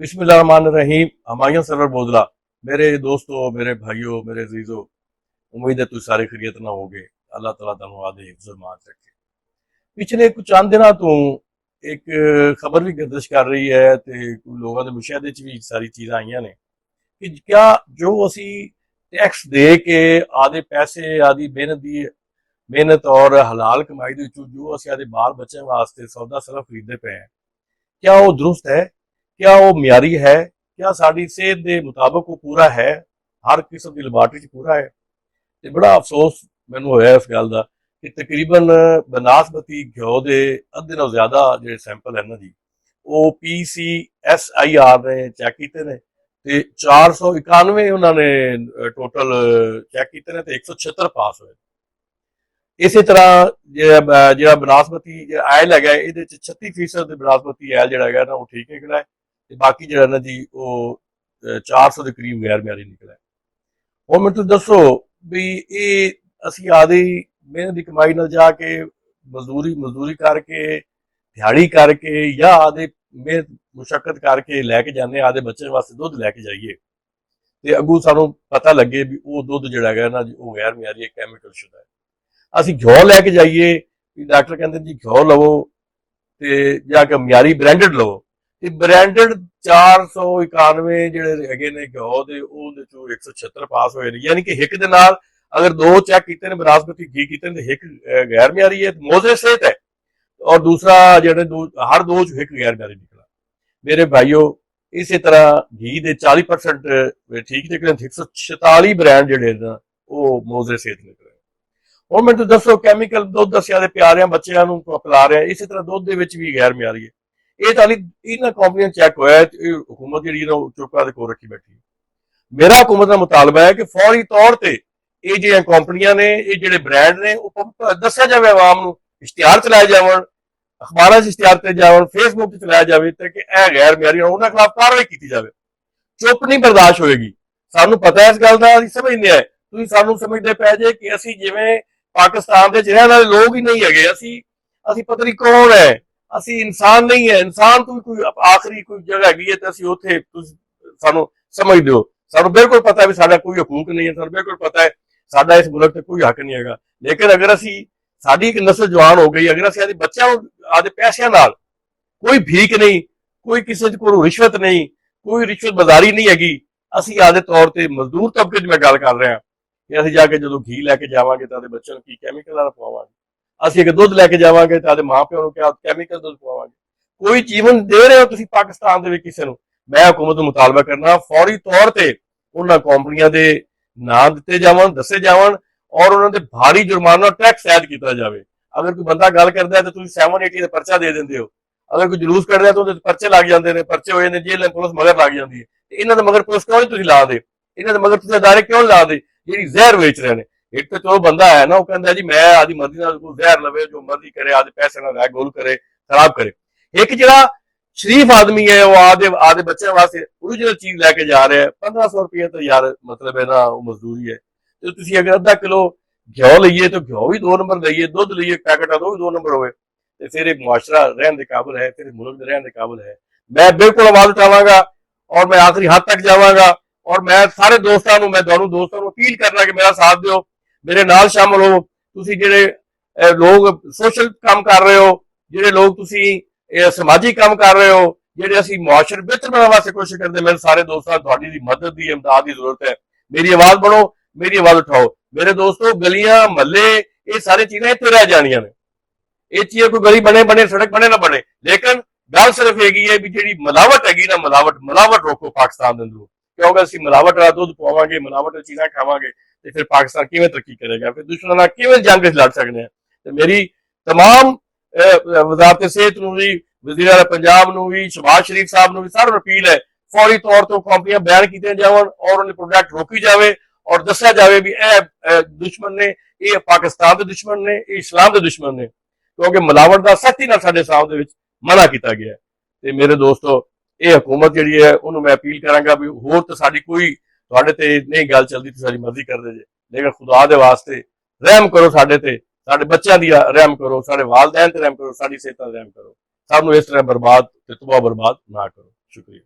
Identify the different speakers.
Speaker 1: बिस्मिल्लाहिर्रहमानिर्रहीम। हमायूं सरवर बोदला। मेरे दोस्तों, मेरे भाइयों, मेरे अजीजों, उम्मीद है तुम सारे खैरियत ना होगे। अल्लाह ताला तुहानू आदे हिफ्ज़ मान रखे। पिछले कुछ चंद दिनों तो एक खबर भी गर्दिश कर रही है ते लोगों के मुशाहदे च भी सारी चीज़ां आईयां ने कि क्या जो असी टैक्स दे के आदे पैसे आदि मेहनत और हलाल कमाई दे विचों जो असी आदे बाल बच्चों वास्ते सौदा सरफ खरीदते पे हैं, क्या वो दुरुस्त है? क्या वो म्यारी है? क्या साड़ी सेहत के मुताबिक वो पूरा है? हर किस्म की लैबोरेटरी च पूरा है? ते बड़ा अफसोस मैनू होया इस गल का कि तकरीबन बनास्पति घ्यो के अद्धे नालों ज्यादा जो सैंपल है ना जी, वो PCSIR ने चैक किए ने ते 491 उन्होंने टोटल चैक किए ने ते 176 पास होए। इसी तरह जो बनास्पति आयल है ये 36% बनास्पति आयल जो ना वो ठीक निकला है, बाकी जो ना जी वो 400 के करीब गैर म्यारी निकला है। और मैं तुम दसो भी ये असी आदि मेहनत की कमाई न जाके मजदूरी मजदूरी करके दिहाड़ी करके या आदे मेहनत मुशक्कत करके लैके जाने आदे बच्चे वास्ते दुध लैके जाइए ते अगू सानू पता लगे भी वो दुध जो है ना जी वो गैर म्यारी है, कैमिकल शुदा है। ਅਸੀਂ ਘਿਓ ਲੈ ਕੇ ਜਾਈਏ ਵੀ ਡਾਕਟਰ ਕਹਿੰਦੇ ਜੀ ਘਿਓ ਲਵੋ ਤੇ ਜਾਂ ਕਿ ਮਿਆਰੀ ਬ੍ਰਾਂਡਡ ਲਵੋ ਤੇ ਬ੍ਰਾਂਡਡ 491 ਜਿਹੜੇ ਹੈਗੇ ਨੇ ਘਿਓ ਦੇ ਉਹਦੇ ਚੋਂ 176 ਪਾਸ ਹੋਏ ਨੇ, ਯਾਨੀ ਕਿ ਹਿੱਕ ਦੇ ਨਾਲ अगर दो चेक किए ने बनास्पति घी किए ने एक गैर म्यारी है, मोजे सेहत है, और दूसरा जो हर दो च एक गैर म्यारी निकला। मेरे भाइयों इसी तरह घी के 40% ठीक निकले, 146 ब्रांड जोड़े ना वो मोजे सेहत निकले। ਹੁਣ ਮੈਨੂੰ ਦੱਸੋ ਕੈਮੀਕਲ ਦੁੱਧ ਅਸੀਂ ਆਦੇ ਪਿਆਰਿਆਂ ਬੱਚਿਆਂ ਨੂੰ ਪਿਲਾ ਰਹੇ ਹਾਂ, ਇਸੇ ਤਰ੍ਹਾਂ ਦੁੱਧ ਦੇ ਵਿੱਚ ਵੀ ਗੈਰ ਮਿਆਰੀ ਹੈ। ਇਹ ਤਾਂ ਇਹਨਾਂ ਕੰਪਨੀਆਂ ਚੈੱਕ ਹੋਇਆ ਤੇ ਹੁਕੂਮਤ ਜਿਹੜੀ ਨਾ ਚੁੱਕਾ ਦੇ ਕੋਲ ਰੱਖੀ ਬੈਠੀ। ਮੇਰਾ ਹੁਕੂਮਤ ਦਾ ਮੁਤਾਲਬਾ ਹੈ ਕਿ ਫੌਰੀ ਤੌਰ ਤੇ ਇਹ ਜਿਹੜੀਆਂ ਕੰਪਨੀਆਂ ਨੇ, ਇਹ ਜਿਹੜੇ ਬ੍ਰਾਂਡ ਨੇ, ਉਹ ਦੱਸਿਆ ਜਾਵੇ ਆਵਾਮ ਨੂੰ, ਇਸ਼ਤਿਹਾਰ ਚਲਾਏ ਜਾਵਣ, ਅਖਬਾਰਾਂ 'ਚ ਇਸ਼ਤਿਹਾਰ ਤੇ ਜਾਵਣ, ਫੇਸਬੁੱਕ ਤੇ ਚਲਾਇਆ ਜਾਵੇ ਤਾਂ ਕਿ ਇਹ ਗੈਰ ਮਿਆਰੀ ਉਹਨਾਂ ਖਿਲਾਫ ਕਾਰਵਾਈ ਕੀਤੀ ਜਾਵੇ। ਚੁੱਪ ਨਹੀਂ ਬਰਦਾਸ਼ਤ ਹੋਏਗੀ। ਸਾਨੂੰ ਪਤਾ ਹੈ ਇਸ ਗੱਲ ਦਾ, ਅਸੀਂ ਸਮਝਦੇ ਹਾਂ। ਤੁਸੀਂ ਸਾਨੂੰ ਸਮਝਦੇ ਪੈ ਜੇ ਕਿ ਅਸੀਂ ਜਿਵੇਂ पाकिस्तान के रहने वाले लोग ही नहीं है, असी पता नहीं कौन है, असी इंसान नहीं है। इंसान तो कोई आखिरी कोई जगह हैगी है तो असी उथे सानू समझ दो। सानू बिल्कुल पता है भी साडा कोई हकूक नहीं है, सानू बिल्कुल पता है साडा इस मुल्क ते कोई हक नहीं है। लेकिन अगर असी साडी एक नस्ल जवान हो गई, अगर असी आदे बच्चों आदे पैसों नाल कोई भीख नहीं, कोई किसी को रिश्वत नहीं, कोई रिश्वत बाजारी नहीं हैगी, असी आदे तौर पर मजदूर तबके च मैं गल कर रहा कि ਅਸੀਂ ਜਾ ਕੇ ਜਦੋਂ ਘੀ ਲੈ ਕੇ ਜਾਵਾਂਗੇ ਤਾਂ ਆਦੇ ਬੱਚਿਆਂ ਨੂੰ ਕੀ ਕੈਮੀਕਲ ਨਾਲ ਪਵਾਵਾਂਗੇ। ਅਸੀਂ ਇੱਕ ਦੁੱਧ ਲੈ ਕੇ ਜਾਵਾਂਗੇ ਤਾਂ ਆਦੇ ਮਾਪਿਆਂ ਨੂੰ ਕਿਆ ਕੈਮੀਕਲ ਦੁੱਧ ਪਵਾਵਾਂਗੇ। ਕੋਈ ਜੀਵਨ ਦੇ ਰਹੇ ਹੋ ਤੁਸੀਂ ਪਾਕਿਸਤਾਨ ਦੇ ਵਿੱਚ ਕਿਸੇ ਨੂੰ। ਮੈਂ ਹੁਕੂਮਤ ਨੂੰ ਮੁਤਾਲਬਾ ਕਰਨਾ ਫੌਰੀ ਤੌਰ ਤੇ ਉਹਨਾਂ ਕੰਪਨੀਆਂ ਦੇ ਨਾਂ ਦਿੱਤੇ ਜਾਵਣ, ਦੱਸੇ ਜਾਵਣ ਔਰ ਉਹਨਾਂ ਦੇ ਭਾਰੀ ਜੁਰਮਾਨਾ ਟੈਕਸ ਐਡ ਕੀਤਾ ਜਾਵੇ। ਅਗਰ ਕੋਈ ਬੰਦਾ ਗੱਲ ਕਰਦਾ ਤਾਂ ਤੁਸੀਂ 780 ਦਾ ਪਰਚਾ ਦੇ ਦਿੰਦੇ ਹੋ। ਅਗਰ ਕੋਈ ਜਲੂਸ ਕੱਢਦਾ ਤਾਂ ਉਹਦੇ ਪਰਚੇ ਲੱਗ ਜਾਂਦੇ ਨੇ, ਪਰਚੇ ਹੋ ਜਾਂਦੇ, ਜੇਲ੍ਹ ਪੁਲਿਸ ਮਗਰ ਲੱਗ ਜਾਂਦੀ ਹੈ। ਇਹਨਾਂ ਦੇ ਮਗਰ ਪੁਲਿਸ ਕਿਉਂ ਨਹੀਂ ਤੁਸੀਂ ਲਾ ਦੇ? ਇਹਨਾਂ ਦੇ ਮਗਰ ਤੁਸੀਂ ਅਦਾਰੇ ਕਿਉਂ ਲਾ ਦੇ ਜਿਹੜੀ ਜ਼ਹਿਰ ਵੇਚ ਰਹੇ ਨੇ? ਇੱਕ ਤਾਂ ਚਲੋ ਬੰਦਾ ਹੈ ਨਾ, ਉਹ ਕਹਿੰਦਾ ਜੀ ਮੈਂ ਆਦੀ ਮਰਜ਼ੀ ਨਾਲ ਕੋਈ ਜ਼ਹਿਰ ਲਵੇ, ਜੋ ਮਰਜ਼ੀ करे, आदे पैसे ਨਾਲ ਲੈ ਗੋਲ करे, खराब करे। एक ਜਿਹੜਾ शरीफ आदमी है वो आदे बच्चों वास्ते ओरिजिनल चीज लैके जा रहा है। 1500 रुपये तो यार मतलब है ना वो मजदूरी है। तो तुम अगर अद्धा किलो घ्यो लीए तो घ्यो भी 2 नंबर लीए, दुध लीए पैकेट तो भी 2 नंबर होए तो फिर मुआशरा रहने के काबिल है, फिर मुल्क रहने के काबिल है। मैं बिल्कुल आवाज उठावांगा और मैं आखिरी हद तक जावांगा और मैं सारे दोस्तों मैं दोनों दोस्तों को अपील करना कि मेरा साथ दो, मेरे नाल शामिल हो। तुसी जेडे लोग सोशल काम कर रहे हो, जेडे लोग तुसी समाजी काम कर रहे हो, जेडे असी मुआशरे बेहतर बनाने वास्ते कोशिश करते, मेरे सारे दोस्तों तुहाडी दी मदद दी इमदाद की जरूरत है। मेरी आवाज बनो, मेरी आवाज उठाओ। मेरे दोस्तों गलियां महल्ले ये सारी चीजें इत्थे रह जानियां ने। ये चीज कोई गली बने बने सड़क बने ना बने, लेकिन गल सिर्फ हैगी है भी जेडी मिलावट हैगी ना, मिलावट रोको पाकिस्तान दे अंदरों। क्योंकि असं मिलावट वाला दुध पवांगे, मिलावट चीज़ा खावांगे तो फिर पाकिस्तान किवें तरक्की करेगा, फिर दुश्मन नाल किवें जंग लड़ सकते हैं। तो मेरी तमाम वजारत सेहत नूं भी, वज़ीर आला पंजाब नूं भी, शहबाज शरीफ साहब नूं भी सारे अपील है फौरी तौर पर कंपनियां बैन की जावन और उन्हें प्रोडक्ट रोकी जाए और दस्या जाए भी दुश्मन ने, ये पाकिस्तान के दुश्मन ने, ये इस्लाम के दुश्मन ने, क्योंकि मिलावट का सख्ती नाल साडे इस्लाम दे विच मना किया गया है। तो मेरे दोस्तों ये हुकूमत जी है उन्होंने मैं अपील करांगा भी होर तो साडी कोई तुहाडे ते नहीं गल चलती, तुसीं साडी मर्जी करदे जे, लेकिन खुदा दे वास्ते रहम करो साडे ते, साडे बच्चों दी रहम करो, साडे वालदैन ते रहम करो, साडी सेहत ते रहम करो। सानू इस तरह बर्बाद ते तबाह बर्बाद ना करो। शुक्रिया।